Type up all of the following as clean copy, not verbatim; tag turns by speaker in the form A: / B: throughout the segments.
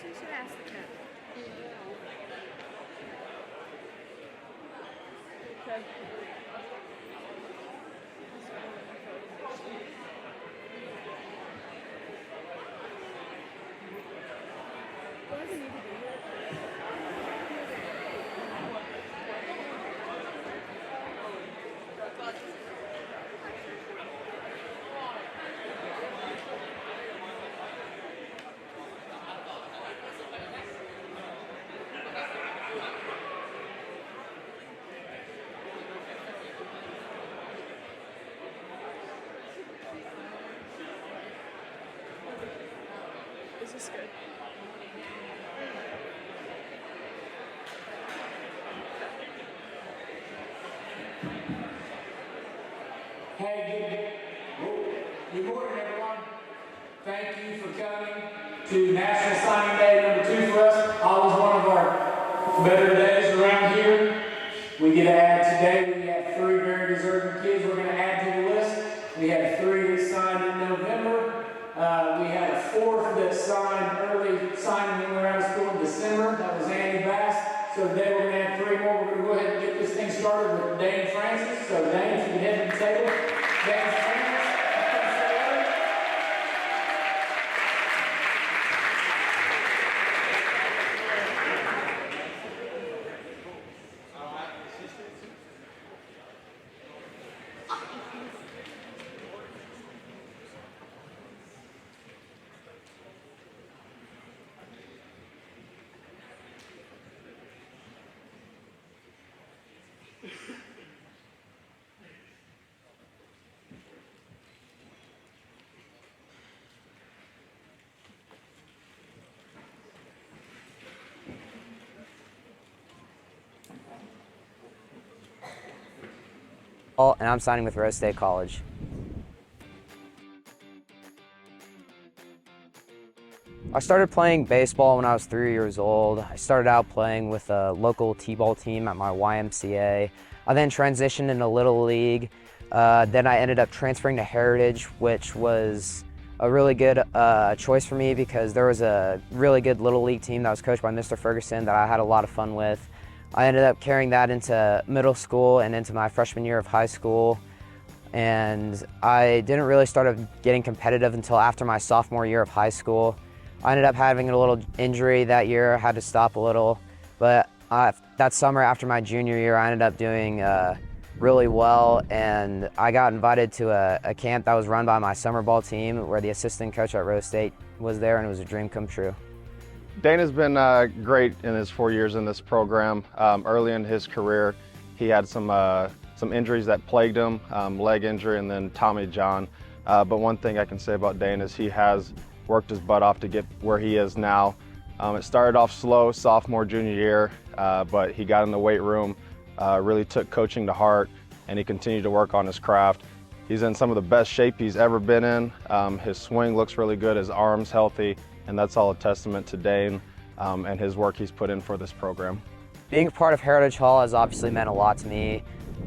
A: You should ask the coach. Okay. Why does he need to be here? Is this good?
B: Hey, good morning, everyone. Thank you for coming to National Signing Day #2 for us. Always one of our better days around here. We get to add today, we have 3 very deserving kids we're going to add to the list. We had 3 that signed in November. We had a 4th that signed early, signed when we were out of school in December. That was Andy Bass. So today we're going to add 3 more. We're going to go ahead and get this thing started with Dane Francis. So Dane, if you can head to the table. Dane Francis.
C: And I'm signing with Rose State College. I started playing baseball when I was 3 years old. I started out playing with a local t-ball team at my YMCA. I then transitioned into Little League. Then I ended up transferring to Heritage, which was a really good choice for me because there was a really good Little League team that was coached by Mr. Ferguson that I had a lot of fun with. I ended up carrying that into middle school and into my freshman year of high school. And I didn't really start getting competitive until after my sophomore year of high school. I ended up having a little injury that year, I had to stop a little. But that summer after my junior year, I ended up doing really well. And I got invited to a camp that was run by my summer ball team where the assistant coach at Rose State was there, and it was a dream come true.
D: Dane has been great in his 4 years in this program. Early in his career, he had some injuries that plagued him, leg injury and then Tommy John. But one thing I can say about Dane is he has worked his butt off to get where he is now. It started off slow, sophomore, junior year, but he got in the weight room, really took coaching to heart, and he continued to work on his craft. He's in some of the best shape he's ever been in. His swing looks really good, his arm's healthy, and that's all a testament to Dane and his work he's put in for this program.
C: Being a part of Heritage Hall has obviously meant a lot to me.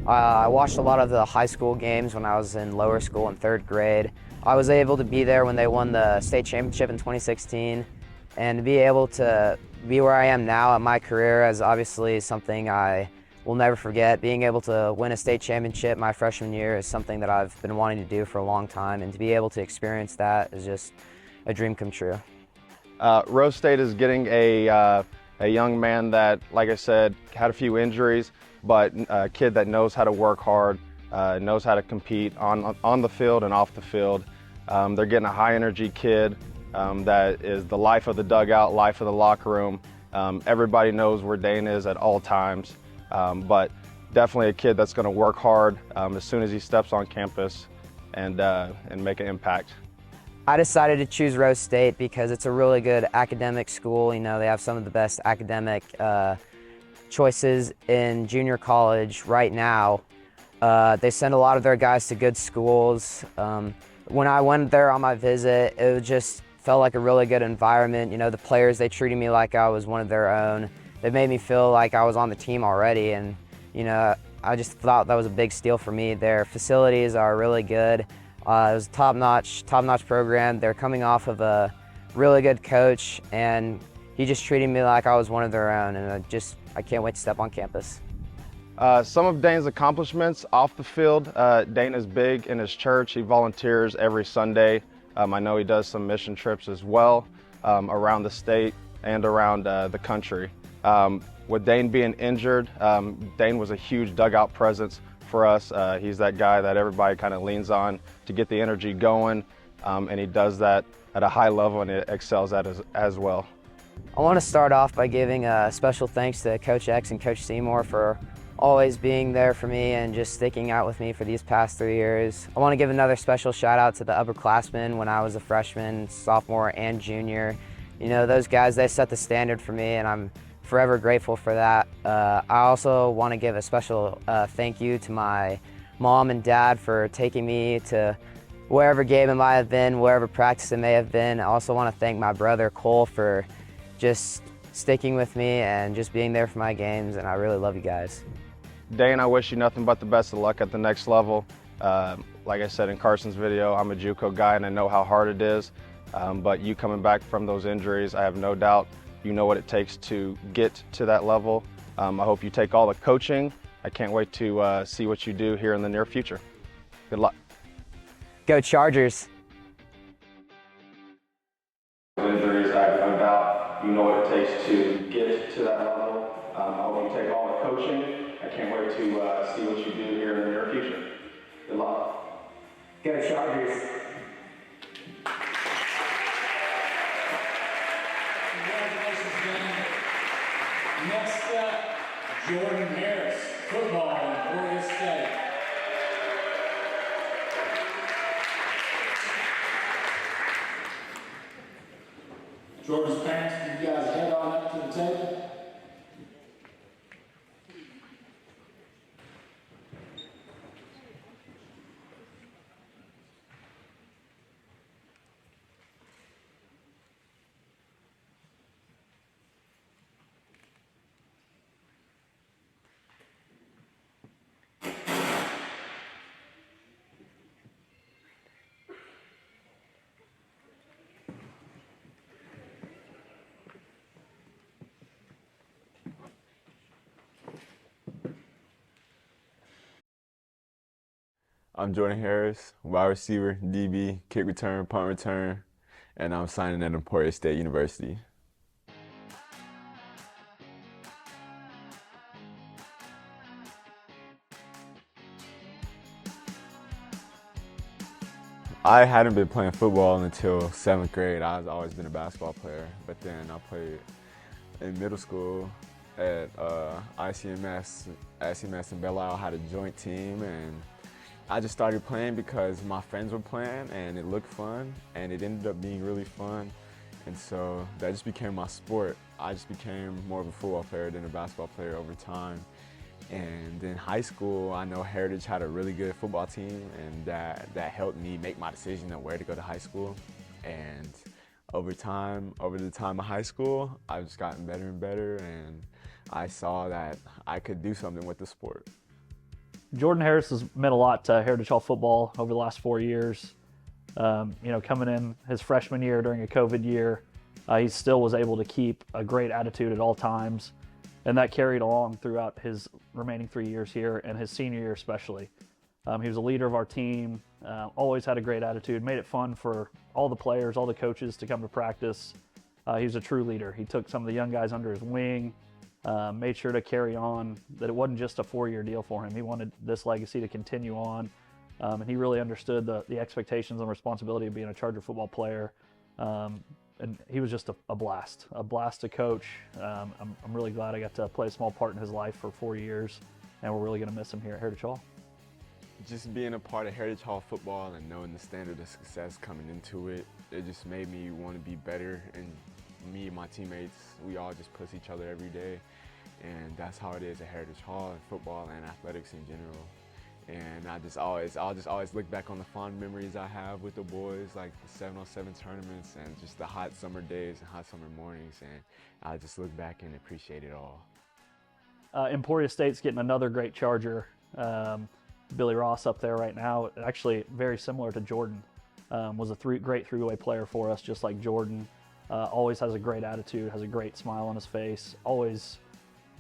C: I watched a lot of the high school games when I was in lower school in 3rd grade. I was able to be there when they won the state championship in 2016, and to be able to be where I am now at my career is obviously something I will never forget. Being able to win a state championship my freshman year is something that I've been wanting to do for a long time, and to be able to experience that is just a dream come true.
D: Rose State is getting a young man that, like I said, had a few injuries, but a kid that knows how to work hard, knows how to compete on the field and off the field. They're getting a high energy kid that is the life of the dugout, life of the locker room. Everybody knows where Dane is at all times, but definitely a kid that's going to work hard as soon as he steps on campus and make an impact.
C: I decided to choose Rose State because it's a really good academic school. You know, they have some of the best academic choices in junior college right now. They send a lot of their guys to good schools. When I went there on my visit, it just felt like a really good environment. You know, the players, they treated me like I was one of their own. They made me feel like I was on the team already, and you know, I just thought that was a big steal for me. Their facilities are really good. It was a top-notch program. They're coming off of a really good coach, and he just treated me like I was one of their own, and I can't wait to step on campus.
D: Some of Dane's accomplishments off the field, Dane is big in his church. He volunteers every Sunday. I know he does some mission trips as well around the state and around the country. With Dane being injured, Dane was a huge dugout presence for us. He's that guy that everybody kind of leans on to get the energy going, and he does that at a high level and it excels at as well.
C: I want to start off by giving a special thanks to Coach X and Coach Seymour for always being there for me and just sticking out with me for these past 3 years. I want to give another special shout out to the upperclassmen when I was a freshman, sophomore, and junior. You know, those guys, they set the standard for me, and I'm forever grateful for that. I also want to give a special thank you to my mom and dad for taking me to wherever game it might have been, wherever practice it may have been. I also want to thank my brother Cole for just sticking with me and just being there for my games, and I really love you guys.
D: Dane, I wish you nothing but the best of luck at the next level. Like I said in Carson's video, I'm a JUCO guy and I know how hard it is, but you coming back from those injuries, I have no doubt you know what it takes to get to that level. I hope you take all the coaching. I can't wait to see what you do here in the near future. Good luck.
C: Go Chargers!
D: Injuries, I have no doubt you know what it takes to get to that level. I hope you take all the coaching. I can't wait to see what you do here in the near future. Good luck.
C: Go Chargers!
B: Congratulations, Dane. Next up, Jordyn Harris, football, Emporia State. Jordyn's parents, can you guys head on up to the table?
E: I'm Jordyn Harris, wide receiver, DB, kick return, punt return, and I'm signing at Emporia State University. I hadn't been playing football until 7th grade. I've always been a basketball player, but then I played in middle school at ICMS in Belle Isle. Had a joint team, and I just started playing because my friends were playing and it looked fun, and it ended up being really fun, and so that just became my sport. I just became more of a football player than a basketball player over time. And in high school, I know Heritage had a really good football team, and that helped me make my decision of where to go to high school. And over the time of high school, I've just gotten better and better, and I saw that I could do something with the sport.
F: Jordyn Harris has meant a lot to Heritage Hall football over the last 4 years. Coming in his freshman year during a COVID year, he still was able to keep a great attitude at all times, and that carried along throughout his remaining 3 years here and his senior year especially. He was a leader of our team, always had a great attitude, made it fun for all the players, all the coaches to come to practice. He was a true leader. He took some of the young guys under his wing, made sure to carry on, that it wasn't just a 4-year deal for him. He wanted this legacy to continue on, and he really understood the expectations and responsibility of being a Charger football player. And he was just a blast to coach. I'm really glad I got to play a small part in his life for 4 years, and we're really going to miss him here at Heritage Hall.
E: Just being a part of Heritage Hall football and knowing the standard of success coming into it, it just made me want to be better, and me and my teammates, we all just push each other every day, and that's how it is at Heritage Hall in football and athletics in general. And I'll just always look back on the fond memories I have with the boys, like the 7-on-7 tournaments and just the hot summer days and hot summer mornings, and I'll just look back and appreciate it all.
F: Emporia State's getting another great Charger. Billy Ross up there right now, actually very similar to Jordyn. Was a great three-way player for us, just like Jordyn. always has a great attitude, has a great smile on his face, always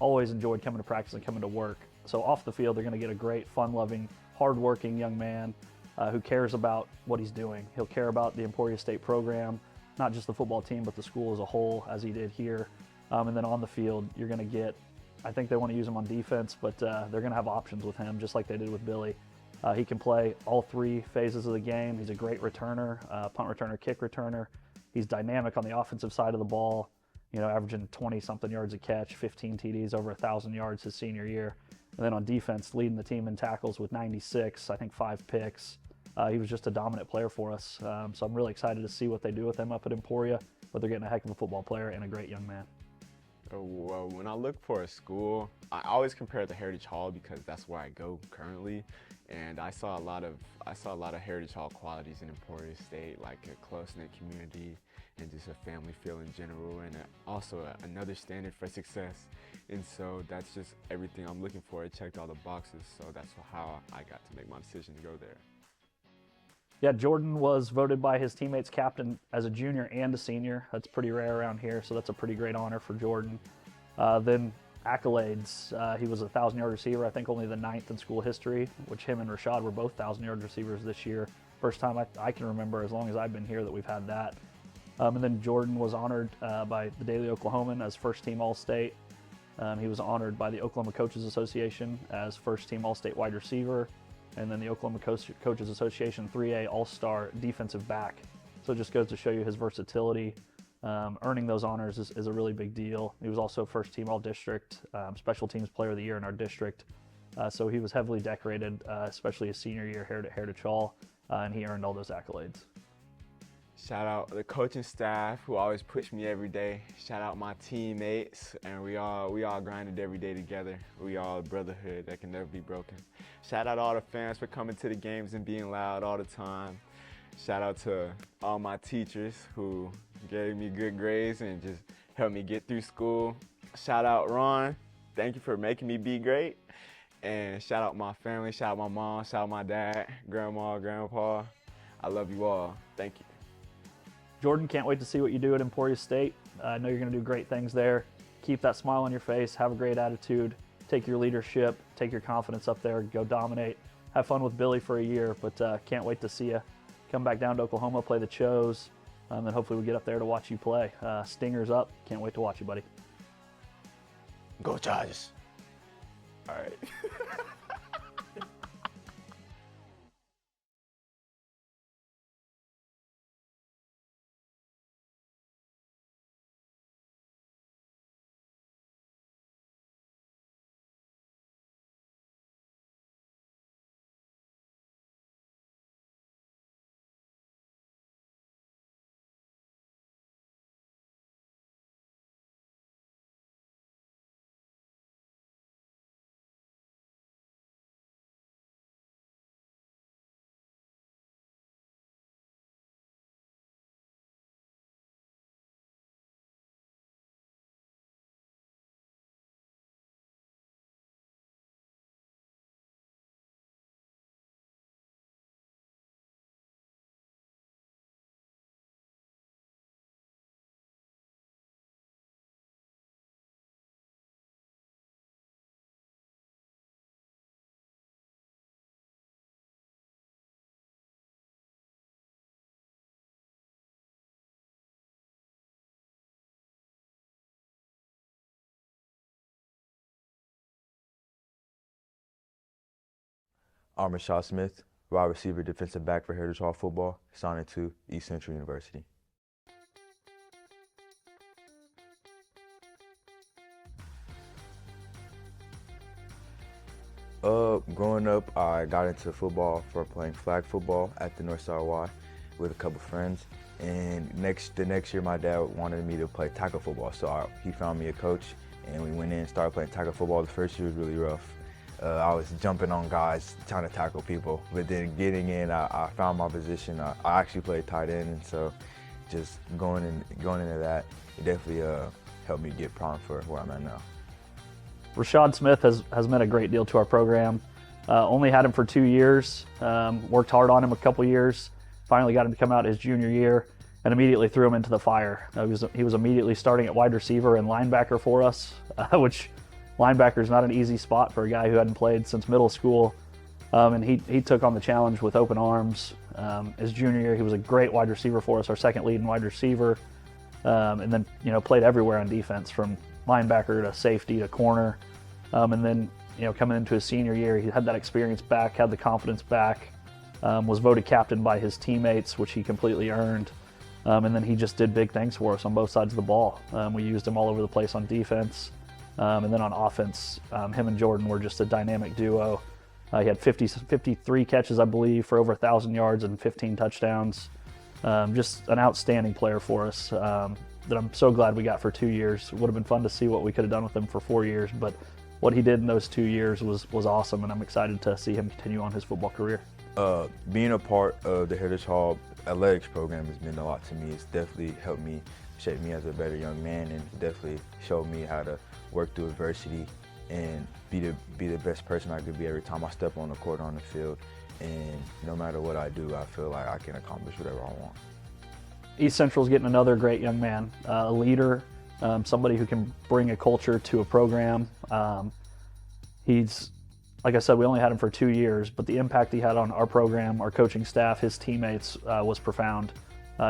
F: enjoyed coming to practice and coming to work. So off the field, they're going to get a great, fun-loving, hard-working young man who cares about what he's doing. He'll care about the Emporia State program, not just the football team, but the school as a whole, as he did here. And then on the field, you're going to get, I think they want to use him on defense, but they're going to have options with him, just like they did with Billy. He can play all three phases of the game. He's a great returner, punt returner, kick returner. He's dynamic on the offensive side of the ball, averaging 20-something yards a catch, 15 TDs, over 1,000 yards his senior year. And then on defense, leading the team in tackles with 96, I think 5 picks. He was just a dominant player for us. So I'm really excited to see what they do with him up at Emporia, but they're getting a heck of a football player and a great young man.
E: Well, when I look for a school, I always compare it to Heritage Hall because that's where I go currently, and I saw a lot of Heritage Hall qualities in Emporia State, like a close-knit community and just a family feel in general, and also another standard for success. And so that's just everything I'm looking for. It checked all the boxes, so that's how I got to make my decision to go there.
F: Yeah, Jordyn was voted by his teammates captain as a junior and a senior. That's pretty rare around here, so that's a pretty great honor for Jordyn. Then accolades. He was a 1,000-yard receiver, I think only the 9th in school history, which him and Rashaud were both 1,000-yard receivers this year. First time I can remember, as long as I've been here, that we've had that. And then Jordyn was honored by the Daily Oklahoman as first-team All-State. He was honored by the Oklahoma Coaches Association as first-team All-State wide receiver, and then the Oklahoma Coaches Association 3A All-Star defensive back. So it just goes to show you his versatility. Earning those honors is a really big deal. He was also first-team All-District, Special Teams Player of the Year in our district. So he was heavily decorated, especially his senior year here at Heritage Hall, and he earned all those accolades.
E: Shout out the coaching staff who always push me every day. Shout out my teammates, and we all grinded every day together. We all a brotherhood that can never be broken. Shout out all the fans for coming to the games and being loud all the time. Shout out to all my teachers who gave me good grades and just helped me get through school. Shout out Ron, thank you for making me be great. And shout out my family, shout out my mom, shout out my dad, grandma, grandpa. I love you all, thank you.
F: Jordyn, can't wait to see what you do at Emporia State. I know you're going to do great things there. Keep that smile on your face, have a great attitude, take your leadership, take your confidence up there, go dominate. Have fun with Billy for a year, but can't wait to see you come back down to Oklahoma, play the Chos, and hopefully we get up there to watch you play. Stingers up, can't wait to watch you, buddy.
E: Go Chargers. All right.
G: I'm Rashaud Smith, wide receiver, defensive back for Heritage Hall football, signed to East Central University. Growing up, I got into football for playing flag football at the Northside Y with a couple friends. And the next year, my dad wanted me to play tackle football, so he found me a coach, and we went in and started playing tackle football. The first year was really rough. I was jumping on guys, trying to tackle people, but then getting in, I found my position. I actually played tight end, and so just going into that, it definitely helped me get primed for where I'm at now.
F: Rashaud Smith has meant a great deal to our program. Only had him for 2 years, worked hard on him a couple years, finally got him to come out his junior year, and immediately threw him into the fire. He was immediately starting at wide receiver and linebacker for us, which linebacker is not an easy spot for a guy who hadn't played since middle school. And he took on the challenge with open arms. His junior year, he was a great wide receiver for us, our second leading wide receiver, and then played everywhere on defense, from linebacker to safety to corner. And then coming into his senior year, he had that experience back, had the confidence back, was voted captain by his teammates, which he completely earned. And then he just did big things for us on both sides of the ball. We used him all over the place on defense. And then on offense, him and Jordyn were just a dynamic duo. He had 53 catches, I believe, for over 1,000 yards and 15 touchdowns. Just an outstanding player for us that I'm so glad we got for 2 years. It would have been fun to see what we could have done with him for 4 years, but what he did in those 2 years was awesome, and I'm excited to see him continue on his football career.
G: Being a part of the Heritage Hall athletics program has meant a lot to me. It's definitely helped me shape me as a better young man, and definitely showed me how to work through adversity and be the best person I could be every time I step on the court, on the field. And no matter what I do, I feel like I can accomplish whatever I want.
F: East Central's getting another great young man, a leader, somebody who can bring a culture to a program. He's, like I said, we only had him for 2 years, but the impact he had on our program, our coaching staff, his teammates was profound.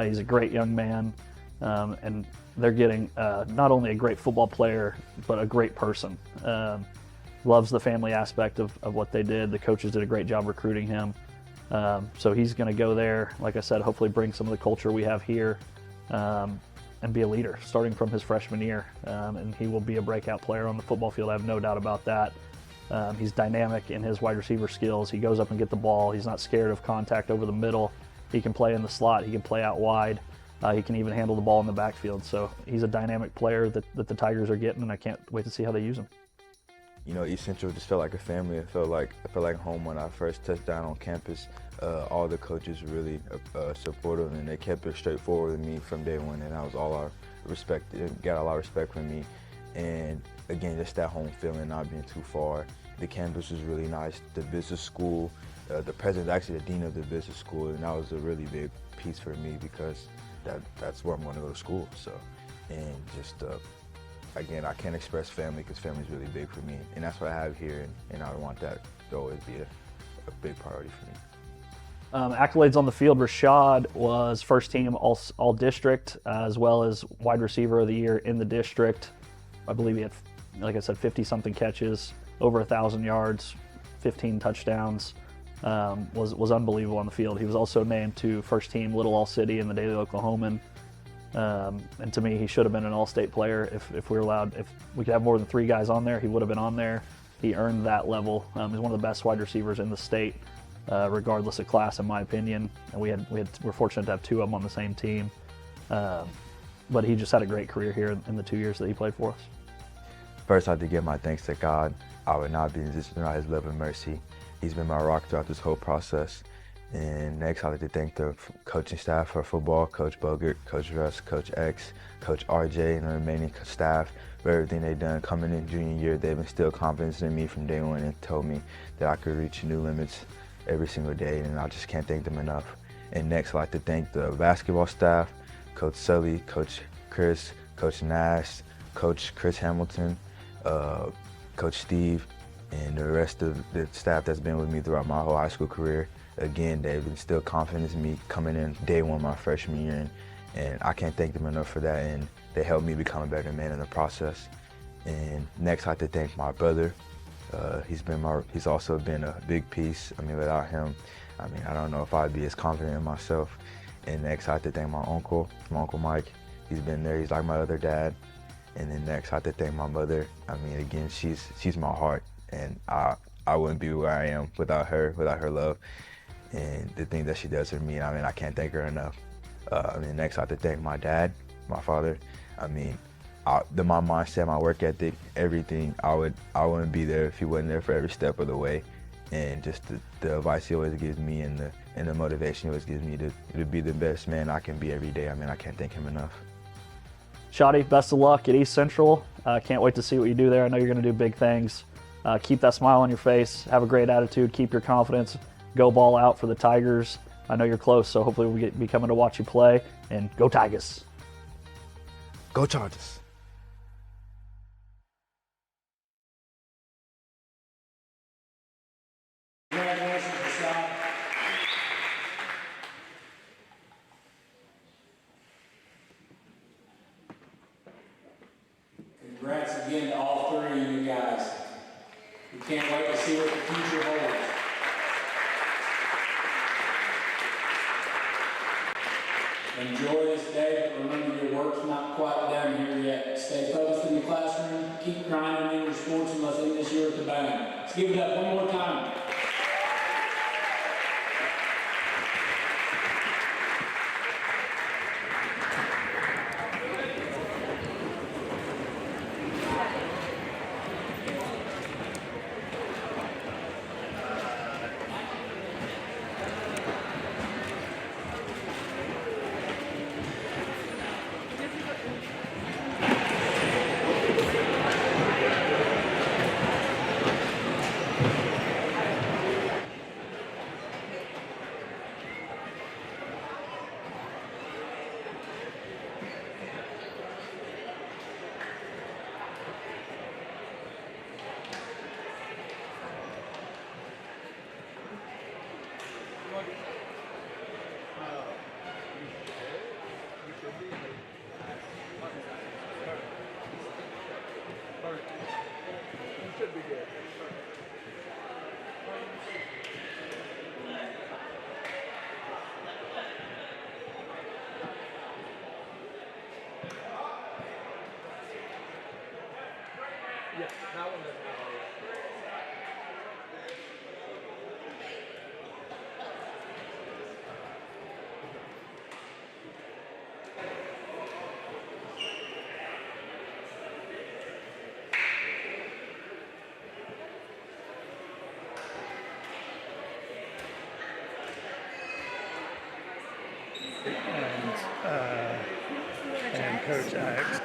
F: He's a great young man, and they're getting not only a great football player, but a great person. Loves the family aspect of what they did. The coaches did a great job recruiting him. So he's going to go there, like I said, hopefully bring some of the culture we have here and be a leader starting from his freshman year. And he will be a breakout player on the football field. I have no doubt about that. He's dynamic in his wide receiver skills. He goes up and gets the ball. He's not scared of contact over the middle. He can play in the slot. He can play out wide. He can even handle the ball in the backfield. So he's a dynamic player that the Tigers are getting, and I can't wait to see how they use him.
G: East Central just felt like a family. I felt like home when I first touched down on campus. All the coaches were really supportive, and they kept it straightforward with me from day one, and that was all our respect. It got a lot of respect from me. And again, just that home feeling, not being too far. The campus was really nice. The business school, the president's actually the dean of the business school, and that was a really big piece for me because that's where I'm going to go to school. So, and just again, I can't express family because family is really big for me, and that's what I have here, and I want that to always be a big priority for me.
F: Accolades on the field: Rashaud was first team all district, as well as wide receiver of the year in the district. I believe he had, like I said, 50-something catches, over 1,000 yards, 15 touchdowns. Was unbelievable on the field. He was also named to first team Little All City in the Daily Oklahoman. And to me, he should have been an all-state player if we were allowed. If we could have more than 3 guys on there, he would have been on there. He earned that level. He's one of the best wide receivers in the state, regardless of class, in my opinion. And we're fortunate to have 2 of them on the same team. But he just had a great career here in the 2 years that he played for us.
G: First, I have to give my thanks to God. I would not be in this without His love and mercy. He's been my rock throughout this whole process. And next, I'd like to thank the coaching staff for football, Coach Bogert, Coach Russ, Coach X, Coach RJ, and the remaining staff for everything they've done. Coming in junior year, they've instilled confidence in me from day one and told me that I could reach new limits every single day, and I just can't thank them enough. And next, I'd like to thank the basketball staff, Coach Sully, Coach Chris, Coach Nash, Coach Chris Hamilton, Coach Steve, and the rest of the staff that's been with me throughout my whole high school career. Again, they've instilled confidence in me coming in day one my freshman year, and I can't thank them enough for that, and they helped me become a better man in the process. And next, I'd like to thank my brother. He's also been a big piece. Without him, I don't know if I'd be as confident in myself. And next, I'd like to thank my uncle Mike. He's been there. He's like my other dad. And then next, I'd like to thank my mother. Again, she's my heart, and I wouldn't be where I am without her love and the things that she does for me. I can't thank her enough. Next, I'd like to thank my dad, my father. My mindset, my work ethic, everything. I wouldn't be there if he wasn't there for every step of the way. And just the advice he always gives me and the motivation he always gives me to be the best man I can be every day. I can't thank him enough.
F: Shotty, best of luck at East Central. Can't wait to see what you do there. I know you're going to do big things. Keep that smile on your face. Have a great attitude. Keep your confidence. Go ball out for the Tigers. I know you're close, so hopefully we'll be coming to watch you play. And go Tigers!
G: Go Chargers!
B: Congratulations, Rashaud. Congrats again to all three of you guys. We can't wait to see what the future holds. Enjoy this day, but remember your work's not quite done here yet. Stay focused in the classroom, keep grinding in your sports, and let's end this year with the bang. Let's give it up one more time.
H: And Coach X.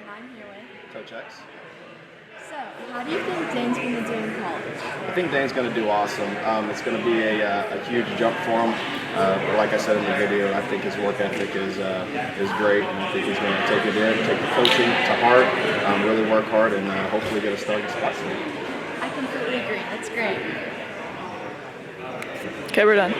I: and I'm here with
D: Coach X.
I: So, how do you think Dane's going to do in college?
D: I think Dane's going to do awesome. It's going to be a huge jump for him. But like I said in the video, I think his work ethic is great, and I think he's going to take it in, take the coaching to heart, really work hard, and hopefully get a starting spot soon.
I: I completely agree. That's great.
A: Okay, we're done.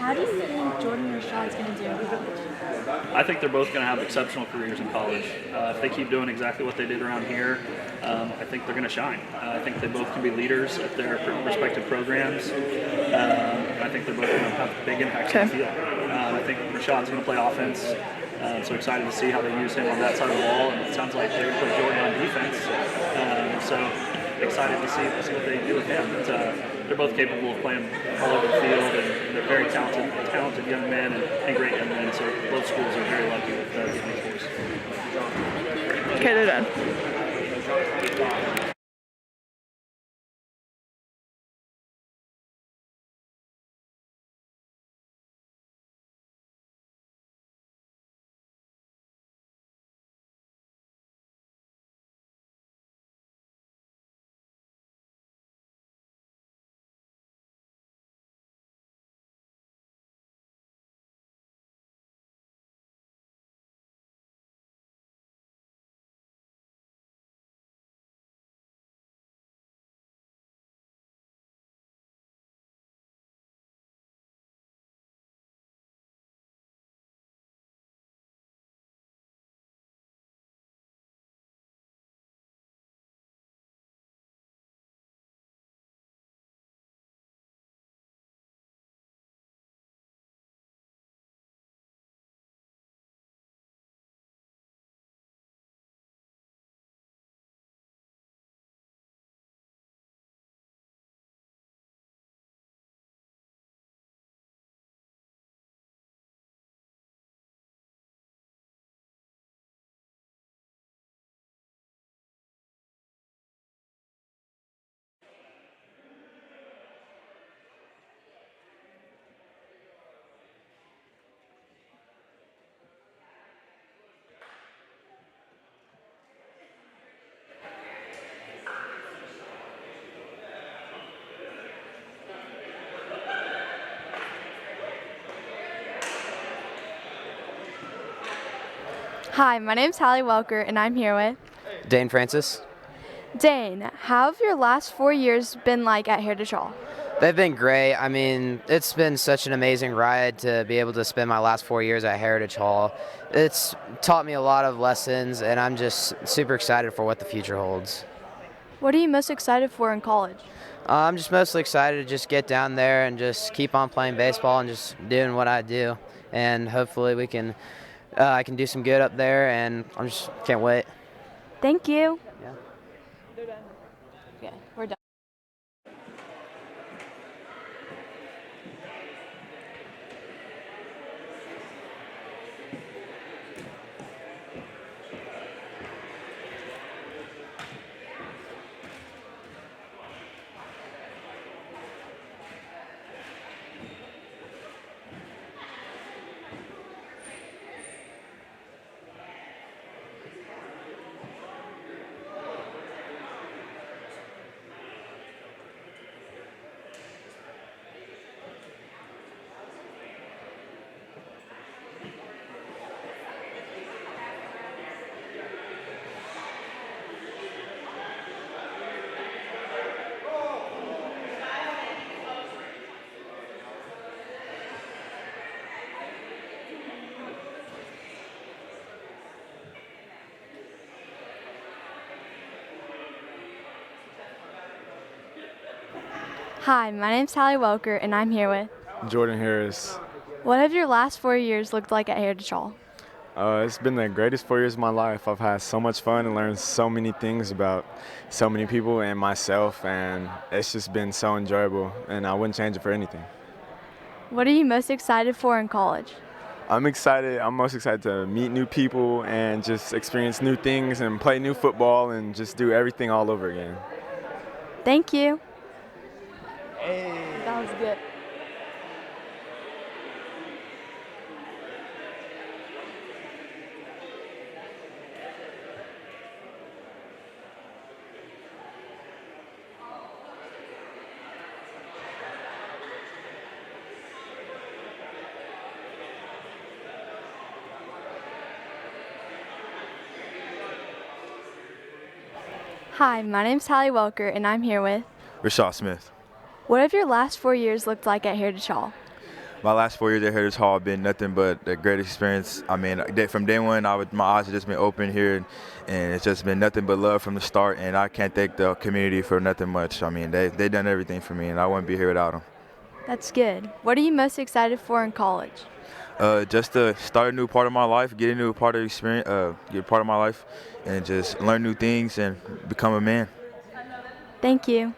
I: How do you think Jordyn and Rashaud's going to do in college?
F: I think they're both going to have exceptional careers in college. If they keep doing exactly what they did around here, I think they're going to shine. I think they both can be leaders at their respective programs. I think they're both going to have big impacts on the field. I think Rashaud's going to play offense. So excited to see how they use him on that side of the ball. And it sounds like they're going to put Jordyn on defense. So excited to see what they do with him. But, they're both capable of playing all over the field, and they're very talented young men and great young men. So both schools are very lucky with getting these boys.
A: Okay, they're done.
I: Hi, my name's Hallie Welker, and I'm here with
C: Dane Francis.
I: Dane. How have your last 4 years been like at Heritage Hall?
C: They've been great. I mean, it's been such an amazing ride to be able to spend my last 4 years at Heritage Hall. It's taught me a lot of lessons, and I'm just super excited for what the future holds.
I: What are you most excited for in college?
C: I'm just mostly excited to just get down there and just keep on playing baseball and just doing what I do. And hopefully I can do some good up there, and I just can't wait.
I: Thank you.
C: Yeah.
A: They're done.
I: Okay, we're done. Hi, my name's Hallie Welker, and I'm here with
E: Jordyn Harris.
I: What have your last 4 years looked like at Heritage Hall?
E: It's been the greatest 4 years of my life. I've had so much fun and learned so many things about so many people and myself, and it's just been so enjoyable, and I wouldn't change it for anything.
I: What are you most excited for in college?
E: I'm excited. I'm most excited to meet new people and just experience new things and play new football and just do everything all over again.
I: Thank you. That was good. Hi, my name's Hallie Welker, and I'm here with
G: Rashaud Smith.
I: What have your last 4 years looked like at Heritage Hall?
G: my last 4 years at Heritage Hall have been nothing but a great experience. I mean, from day one, my eyes have just been open here, and it's just been nothing but love from the start. And I can't thank the community for nothing much. I mean, they done everything for me, and I wouldn't be here without them.
I: That's good. What are you most excited for in college?
G: Just to start a new part of my life, get a new part of experience, get a part of my life, and just learn new things and become a man.
I: Thank you.